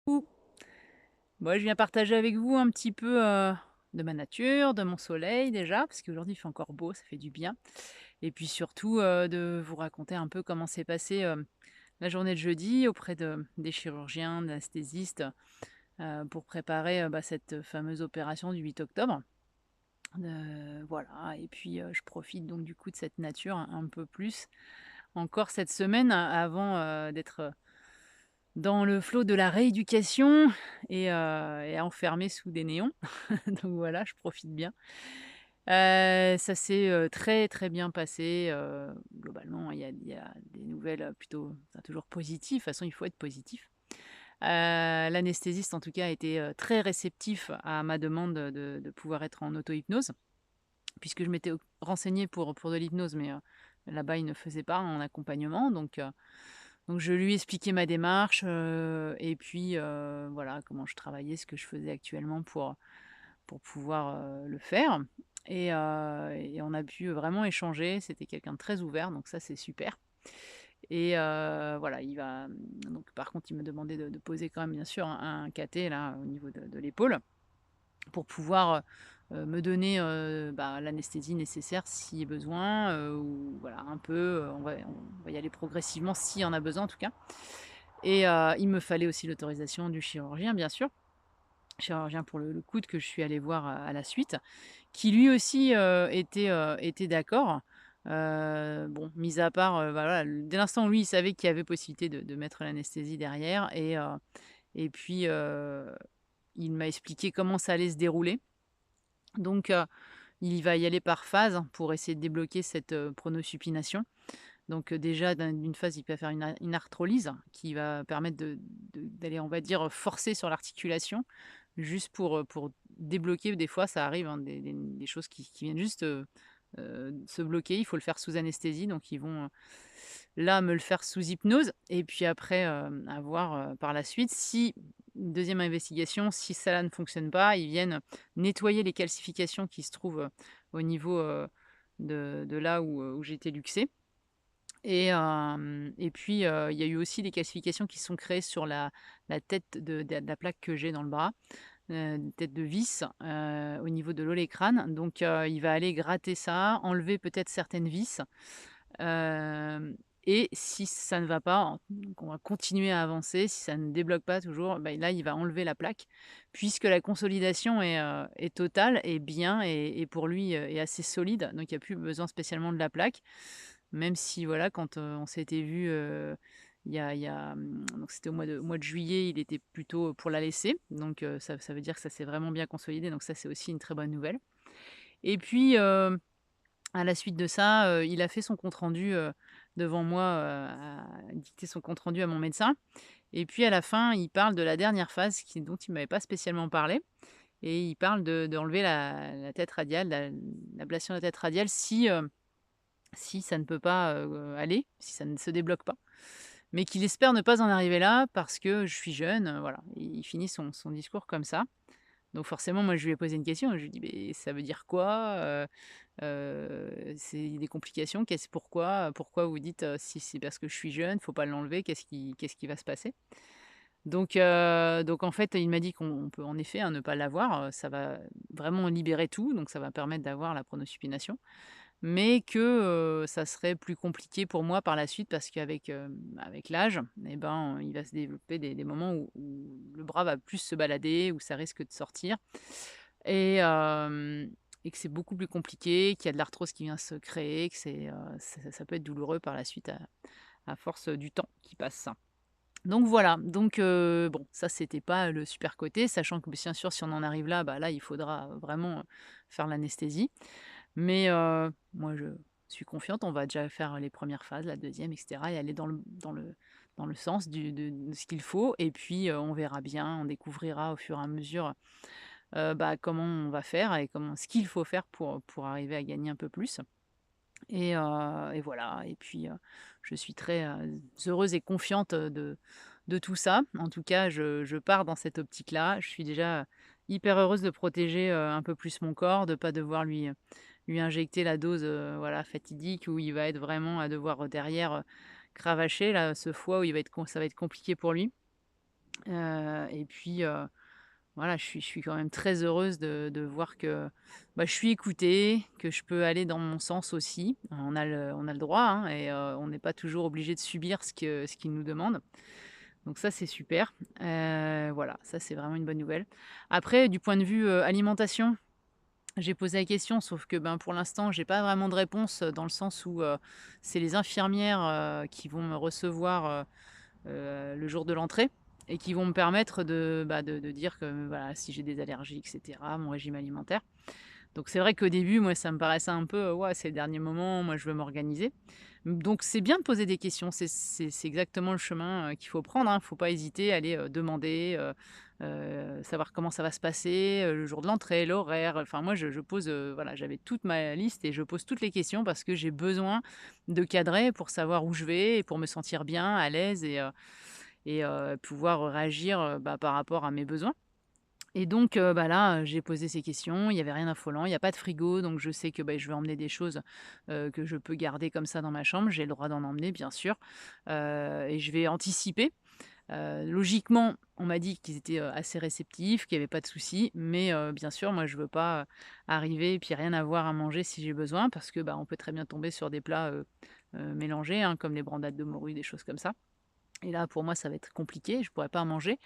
Ouh. Moi, je viens partager avec vous un petit peu, de ma nature, de mon soleil déjà, parce qu'aujourd'hui il fait encore beau, ça fait du bien et puis surtout, de vous raconter un peu comment s'est passée, la journée de jeudi auprès des chirurgiens, d'anesthésistes, pour préparer, cette fameuse opération du 8 octobre. Voilà et puis, je profite donc du coup de cette nature un peu plus encore cette semaine avant, d'être, dans le flot de la rééducation et enfermée sous des néons. Donc voilà, je profite bien. Ça s'est, très, très bien passé, globalement, il y a des nouvelles, plutôt enfin toujours positives. De toute façon, il faut être positif. L'anesthésiste, en tout cas, a été, très réceptif à ma demande de pouvoir être en auto-hypnose, puisque je m'étais renseignée pour de l'hypnose, mais là-bas, ils ne faisaient pas en accompagnement. Donc je lui ai expliqué ma démarche, et puis, voilà, comment je travaillais, ce que je faisais actuellement pour pouvoir, le faire et on a pu vraiment échanger. C'était quelqu'un de très ouvert, donc ça, c'est super et voilà, donc par contre, il me demandait de poser quand même, bien sûr, un cathé, là, au niveau de l'épaule pour pouvoir, me donner, l'anesthésie nécessaire si besoin, ou voilà, un peu, on va y aller progressivement s'il y en a besoin, en tout cas et il me fallait aussi l'autorisation du chirurgien, bien sûr. Chirurgien pour le coude que je suis allée voir, à la suite, qui lui aussi, était d'accord. Bon, mis à part, voilà, dès l'instant où lui, il savait qu'il y avait possibilité de mettre l'anesthésie derrière et puis, il m'a expliqué comment ça allait se dérouler. Donc, il va y aller par phase pour essayer de débloquer cette, pronosupination. Donc, déjà d'une phase, il va faire une arthrolyse qui va permettre d'aller, on va dire, forcer sur l'articulation, juste pour débloquer. Des fois, ça arrive, hein, des choses qui viennent juste, se bloquer. Il faut le faire sous anesthésie, donc ils vont, là, me le faire sous hypnose et puis après, à voir, par la suite. Si deuxième investigation, si ça ne fonctionne pas, ils viennent nettoyer les calcifications qui se trouvent, au niveau, de là où j'ai été luxée et puis, il y a eu aussi des calcifications qui se sont créées sur la tête de la plaque que j'ai dans le bras, une tête de vis, au niveau de l'olécrâne. Donc, il va aller gratter ça, enlever peut-être certaines vis, hem et si ça ne va pas, donc on va continuer à avancer. Si ça ne débloque pas toujours, là, il va enlever la plaque puisque la consolidation est totale et bien et pour lui, est assez solide. Donc il y a plus besoin spécialement de la plaque. Même si voilà, quand, on s'était vu donc c'était au mois de juillet, il était plutôt pour la laisser. Donc ça veut dire que ça s'est vraiment bien consolidé, donc ça, c'est aussi une très bonne nouvelle. Et puis, à la suite de ça, il a fait son compte rendu, devant moi, a dicté son compte rendu à mon médecin et puis à la fin, il parle de la dernière phase dont il m'avait pas spécialement parlé et il parle d'enlever la tête radiale, l'ablation de la tête radiale si ça ne peut pas, aller, si ça ne se débloque pas. Mais qu'il espère ne pas en arriver là parce que je suis jeune, voilà. Il finit son discours comme ça. Donc forcément, moi, je lui ai posé une question. Je lui ai dit: «Beh, ça veut dire quoi? C'est des complications? Pourquoi vous dites, si c'est parce que je suis jeune, faut pas l'enlever, qu'est-ce qui va se passer?» Donc en fait, il m'a dit qu'on peut en effet, hein, ne pas l'avoir, ça va vraiment libérer tout, donc ça va permettre d'avoir la pronosupination. Mais que, ça serait plus compliqué pour moi par la suite parce avec l'âge et ben, il va se développer des moments où le bras va plus se balader, où ça risque de sortir et hem et que c'est beaucoup plus compliqué, qu'il y a de l'arthrose qui vient se créer, que ça peut être douloureux par la suite à force, du temps qui passe. Donc voilà, bon, ça c'était pas le super côté, sachant que bien sûr si on en arrive là, là il faudra vraiment, faire l'anesthésie. Mais moi je suis confiante, on va déjà faire les premières phases, la deuxième, e et cetera et aller dans le sens de ce qu'il faut et puis, on verra bien, on découvrira au fur et à mesure, comment on va faire et ce qu'il faut faire pour arriver à gagner un peu plus et voilà et puis, je suis très, heureuse et confiante, de tout ça. En tout cas, je pars dans cette optique-là. Je suis déjà hyper heureuse de protéger, un peu plus mon corps, de pas devoir lui injecter la dose, voilà, fatidique où il va être vraiment à devoir, derrière, cravacher là, ce foie où il va être ça va être compliqué pour lui. et puis, voilà, je suis quand même très heureuse de voir que, bah, je suis écoutée, que je peux aller dans mon sens aussi. On a le droit, hein, et on n'est pas toujours obligé de subir ce qu'ils nous demandent. Donc ça, c'est super. Voilà, ça, c'est vraiment une bonne nouvelle. Après, du point de vue, alimentation, j'ai posé la question, sauf que, ben, pour l'instant, j'ai pas vraiment de réponse, dans le sens où, c'est les infirmières, qui vont me recevoir, le jour de l'entrée et qui vont me permettre de dire que, voilà, si j'ai des allergies et cetera, mon régime alimentaire. Donc c'est vrai qu'au début, moi, ça me paraissait un peu, «Ouais, c'est le dernier moment, moi, je veux m'organiser». Donc c'est bien de poser des questions, c'est exactement le chemin, qu'il faut prendre, hein. Faut pas hésiter à aller, demander, savoir comment ça va se passer, le jour de l'entrée, l'horaire. Enfin moi, je pose, voilà, j'avais toute ma liste et je pose toutes les questions parce que j'ai besoin de cadrer pour savoir où je vais et pour me sentir bien, à l'aise et pouvoir réagir, bah, par rapport à mes besoins. Et donc, bah, là, j'ai posé ces questions, il y avait rien d'affolant, il y a pas de frigo, donc je sais que, bah, je vais emmener des choses, que je peux garder comme ça dans ma chambre. J'ai le droit d'en emmener, bien sûr, et je vais anticiper. Logiquement, on m'a dit qu'ils étaient, assez réceptifs, qu'il y avait pas de souci, mais bien sûr, moi, je veux pas, arriver et puis rien avoir à manger si j'ai besoin parce que, bah, on peut très bien tomber sur des plats, mélangés, hein, comme les brandades de morue, des choses comme ça et là, pour moi, ça va être compliqué, je pourrais pas en manger.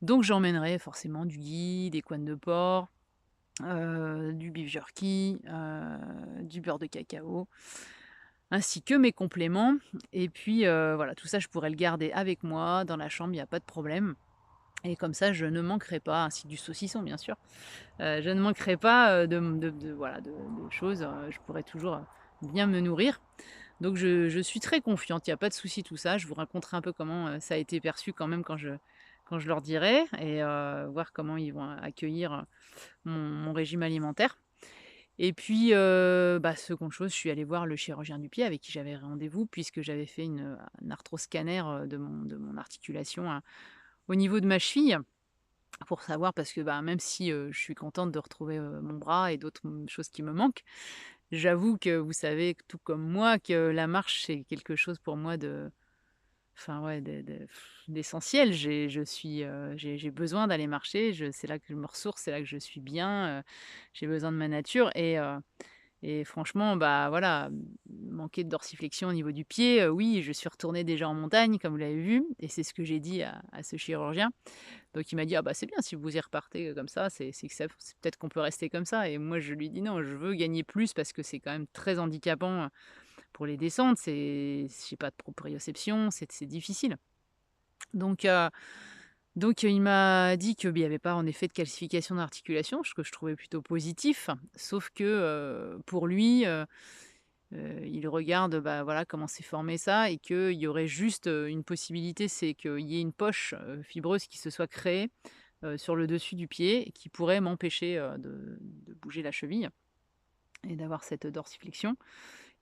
Donc j'emmènerai forcément du ghee, des couennes de porc, du beef jerky, du beurre de cacao, ainsi que mes compléments et puis, voilà, tout ça, je pourrais le garder avec moi dans la chambre, il y a pas de problème et comme ça, je ne manquerai pas ainsi que du saucisson, bien sûr. Je ne manquerai pas, de voilà, de choses, je pourrai toujours, bien me nourrir. Donc je suis très confiante, il y a pas de souci, tout ça. Je vous raconterai un peu comment, ça a été perçu quand même quand je leur dirai et voir comment ils vont accueillir, mon régime alimentaire et puis, bah, seconde chose, je suis allée voir le chirurgien du pied avec qui j'avais rendez-vous puisque j'avais fait un arthroscanner, de mon articulation, au niveau de ma cheville pour savoir parce que, bah, même si, je suis contente de retrouver, mon bras et d'autres, choses qui me manquent, j'avoue que vous savez tout comme moi que la marche, c'est quelque chose pour moi de enfin ouais, d'essentiel. J'ai besoin d'aller marcher, c'est là que je me ressource, c'est là que je suis bien, j'ai besoin de ma nature et franchement, bah, voilà, manquer de dorsiflexion au niveau du pied, oui, je suis retournée déjà en montagne comme vous l'avez vu et c'est ce que j'ai dit à ce chirurgien. Donc il m'a dit: «Ah bah, c'est bien si vous y repartez, comme ça, c'est que ça c'est peut-être qu'on peut rester comme ça» et moi je lui dis: «Non, je veux gagner plus parce que c'est quand même très handicapant, pour les descentes, j'ai pas de proprioception, c'est difficile». Donc il m'a dit qu'il y avait pas en effet de calcification d'articulation, ce que je trouvais plutôt positif. Sauf que, pour lui, il regarde, bah, voilà, comment s'est formé ça et qu'il y aurait juste, une possibilité, c'est qu'il y ait une poche, fibreuse qui se soit créée, sur le dessus du pied et qui pourrait m'empêcher, de bouger la cheville et d'avoir cette dorsiflexion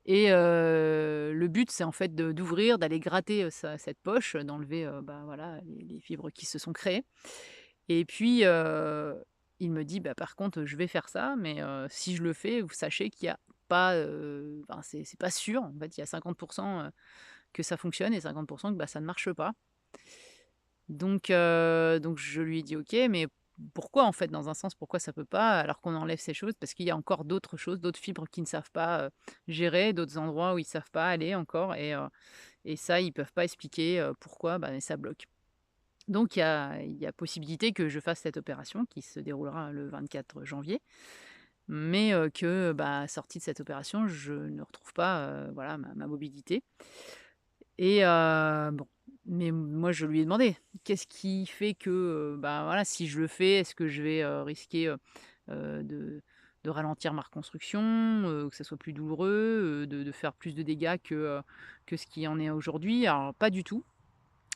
et le but, c'est en fait d'ouvrir, d'aller gratter, cette poche, d'enlever, bah, voilà, les fibres qui se sont créées et puis, il me dit: «Bah, par contre, je vais faire ça, mais si je le fais, vous sachez qu'il y a pas, enfin, c'est pas sûr, en fait, il y a 50 que ça fonctionne et 50 que, bah, ça ne marche pas». Donc je lui ai dit: «OK, mais pourquoi en fait?» Dans un sens, pourquoi ça peut pas alors qu'on enlève ces choses? Parce qu'il y a encore d'autres choses, d'autres fibres qui ne savent pas, gérer, d'autres endroits où ils savent pas aller encore et ça, ils peuvent pas expliquer, pourquoi, bah, ça bloque. Donc il y a possibilité que je fasse cette opération qui se déroulera le 24 janvier, mais que, bah, sortie de cette opération, je ne retrouve pas, voilà, ma mobilité et bon, mais moi je lui ai demandé: «Qu'est-ce qui fait que, bah, voilà, si je le fais, est-ce que je vais, risquer, de ralentir ma reconstruction, que ça soit plus douloureux, de faire plus de dégâts que ce qui en est aujourd'hui?» Alors pas du tout.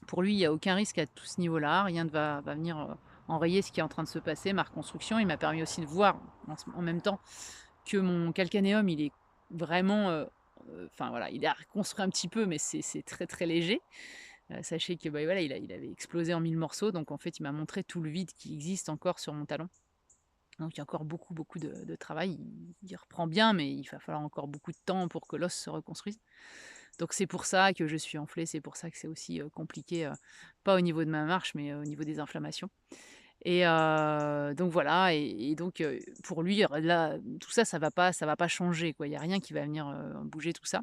Pour lui, il y a aucun risque à tout ce niveau-là, rien ne va venir, enrayer ce qui est en train de se passer, ma reconstruction. Il m'a permis aussi de voir en même temps que mon calcanéum, il est vraiment, enfin voilà, il est reconstruit un petit peu, mais c'est très, très léger. Sachez que, bah, voilà, il avait explosé en 1000 morceaux, donc en fait, il m'a montré tout le vide qui existe encore sur mon talon. Donc il y a encore beaucoup, beaucoup de travail. Il reprend bien, mais il va falloir encore beaucoup de temps pour que l'os se reconstruise. Donc c'est pour ça que je suis enflée, c'est pour ça que c'est aussi, compliqué, pas au niveau de ma marche, mais au niveau des inflammations. Et donc voilà et donc pour lui, là, tout ça, ça va pas changer, quoi. Il y a rien qui va venir, bouger tout ça.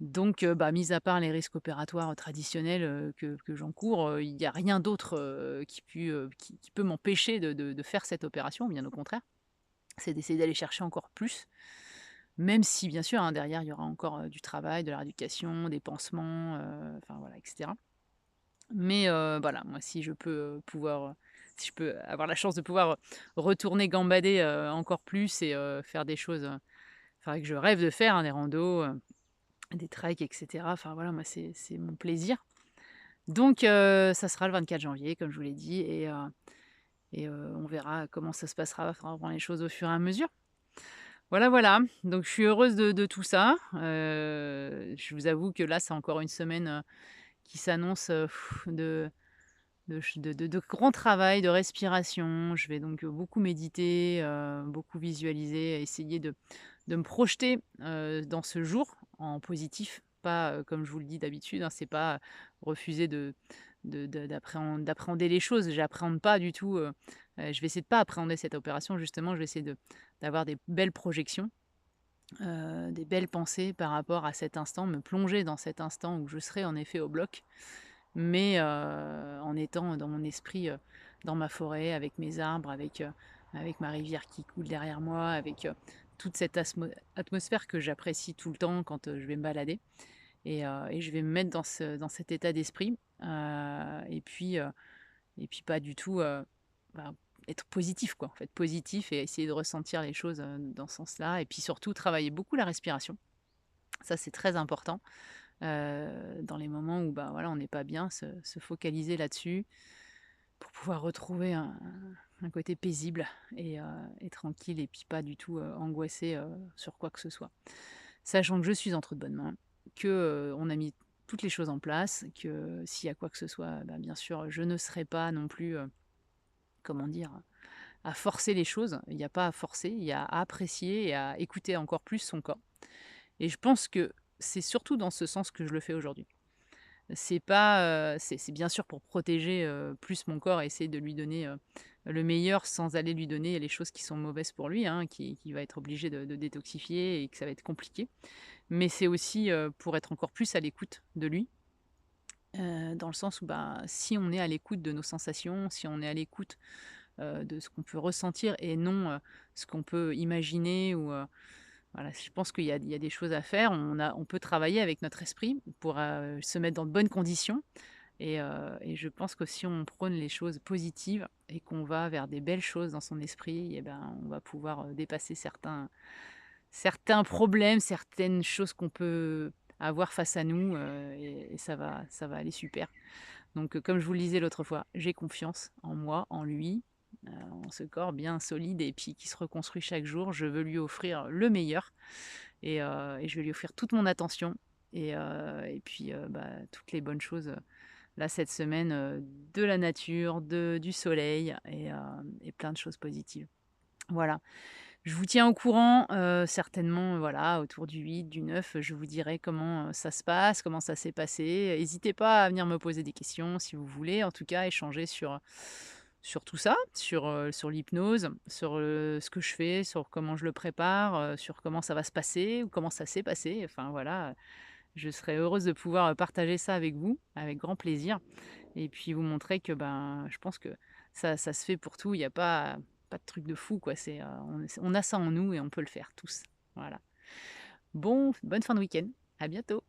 Donc bah, mis à part les risques opératoires traditionnels, que j'encours, il y a rien d'autre, qui peut m'empêcher de faire cette opération, bien au contraire. C'est d'essayer d'aller chercher encore plus, même si bien sûr, hein, derrière, il y aura encore, du travail, de la rééducation, des pansements, enfin voilà et cetera. Mais voilà, moi si je peux, si je peux avoir la chance de pouvoir, retourner gambader, encore plus et faire des choses, enfin que je rêve de faire, hein, des randos, des treks et cetera. Enfin voilà, moi c'est mon plaisir. Donc ça sera le 24 janvier comme je vous l'ai dit et on verra comment ça se passera. Il faudra voir les choses au fur et à mesure. Voilà, voilà, donc je suis heureuse de tout ça. Je vous avoue que là, c'est encore une semaine, qui s'annonce, de grand travail, de respiration. Je vais donc, beaucoup méditer, beaucoup visualiser, essayer de me projeter, dans ce jour en positif. Pas, comme je vous le dis d'habitude, hein, c'est pas refuser d'appréhender les choses. J'appréhende pas du tout, je vais essayer de pas appréhender cette opération justement. Je vais essayer d'avoir des belles projections, des belles pensées par rapport à cet instant, me plonger dans cet instant où je serai en effet au bloc mais en étant dans mon esprit, dans ma forêt avec mes arbres, avec ma rivière qui coule derrière moi, avec, toute cette atmosphère que j'apprécie tout le temps quand, je vais me balader et je vais me mettre dans cet état d'esprit, et puis pas du tout, bah, être positif quoi, en fait, positif et essayer de ressentir les choses, dans ce sens-là et puis surtout travailler beaucoup la respiration. Ça, c'est très important. Dans les moments où, bah, voilà, on n'est pas bien, se focaliser là-dessus pour pouvoir retrouver un côté paisible et tranquille et puis pas du tout, angoissé, sur quoi que ce soit. Sachant que je suis entre de bonnes mains, que, on a mis toutes les choses en place, que s'il y a quoi que ce soit, bah, bien sûr, je ne serai pas non plus, comment dire? À forcer les choses. Il y a pas à forcer, il y a à apprécier et à écouter encore plus son corps et je pense que c'est surtout dans ce sens que je le fais aujourd'hui. C'est pas, c'est bien sûr pour protéger, plus mon corps et essayer de lui donner, le meilleur sans aller lui donner les choses qui sont mauvaises pour lui, hein, qui va être obligé de détoxifier et que ça va être compliqué. Mais c'est aussi, pour être encore plus à l'écoute de lui, dans le sens où, bah, si on est à l'écoute de nos sensations, si on est à l'écoute, de ce qu'on peut ressentir et non, ce qu'on peut imaginer ou, voilà, je pense qu'il y a des choses à faire. On peut travailler avec notre esprit pour, se mettre dans de bonnes conditions et je pense que si on prône les choses positives et qu'on va vers des belles choses dans son esprit et ben, on va pouvoir, dépasser certains problèmes, certaines choses qu'on peut avoir face à nous, et ça va aller super. Donc, comme je vous le disais l'autre fois, j'ai confiance en moi, en lui, en ce corps bien solide et puis qui se reconstruit chaque jour. Je veux lui offrir le meilleur et je vais lui offrir toute mon attention et puis, bah, toutes les bonnes choses, là, cette semaine, de la nature, du soleil et plein de choses positives. Voilà. Je vous tiens au courant, certainement, voilà, autour du 8, du 9, je vous dirai comment, ça se passe, comment ça s'est passé. Hésitez pas à venir me poser des questions si vous voulez, en tout cas échanger sur tout ça, sur l'hypnose, sur, ce que je fais, sur comment je le prépare, sur comment ça va se passer ou comment ça s'est passé. Enfin voilà, je serais heureuse de pouvoir, partager ça avec vous, avec grand plaisir et puis vous montrer que, ben, je pense que ça se fait pour tout. Il y a pas de truc de fou, quoi. On a ça en nous et on peut le faire tous. Voilà. Bon, bonne fin de week-end. À bientôt.